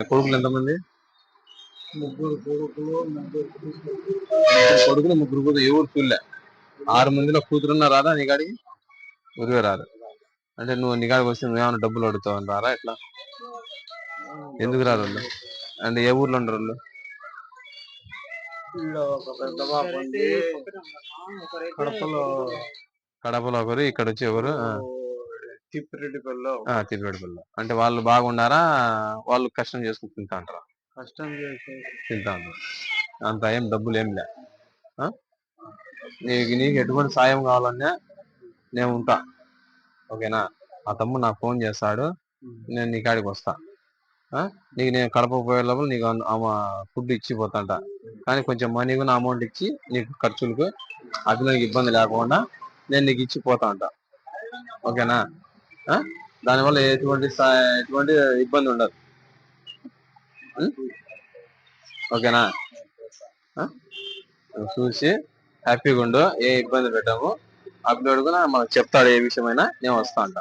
కొడుకులు ఎంతమంది? ముగ్గురు కొడుకులు, ముగ్గురు కూతురు. ఎవరు చూడలే? 6 మందిలో కూతురున్నా రాదా నీ కాడికి? ఊరివే రాదు. అంటే నువ్వు నీ కాడికి వస్తే నువ్వేమన్నా డబ్బులు అడుగుతావు అని రారా? ఎట్లా? ఎందుకు రారు వాళ్ళు? అంటే ఏ ఊర్లో ఉండరు వాళ్ళు? ఒక పెద్ద బాబు ఉంది కడపలో. కడపలో ఒకరు, ఇక్కడ వచ్చి ఎవరు? తిప్పిరెడ్డిపల్లిలో. తిప్పిరెడ్డిపల్లిలో. అంటే వాళ్ళు బాగున్నారా? వాళ్ళు కష్టం చేసుకుని తింటా అంటారా? కష్టం చేసి తింటా అంటారు. అంత ఏం డబ్బులు ఏం లే. నీకు ఎటువంటి సాయం కావాలన్నా నేను ఉంటా, ఓకేనా? ఆ తమ్ముడు నాకు ఫోన్ చేస్తాడు, నేను నీ కాడికి వస్తా. నీకు నేను కడప పోయే లోపల నీకు ఫుడ్ ఇచ్చిపోతాంట. కానీ కొంచెం మనీ కూడా అమౌంట్ ఇచ్చి నీకు ఖర్చులకు అభినయకి ఇబ్బంది లేకుండా నేను నీకు ఇచ్చిపోతా అంట, ఓకేనా? దానివల్ల ఎటువంటి ఇబ్బంది ఉండదు, ఓకేనా? చూసి హ్యాపీగా ఉండు, ఏ ఇబ్బంది పెట్టాము. అభినయుడు కూడా మనకు చెప్తాడు, ఏ విషయమైనా నేను వస్తా అంట.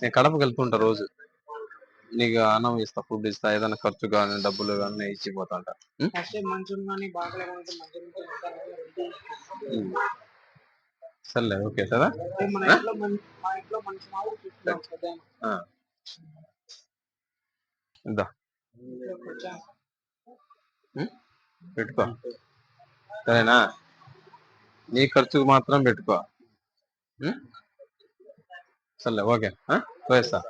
నేను కడపకి వెళ్తుంటా రోజు, నీకు అన్నం ఇస్తా, ఫుడ్ ఇస్తా, ఏదైనా ఖర్చు కానీ డబ్బులు కానీ ఇచ్చిపోతా అంట. సర్లే, ఓకే కదా? ఇందా పెట్టుకో, సరేనా? నీ ఖర్చుకు మాత్రం పెట్టుకో. సర్లే, ఓకే. పోయేస్తా.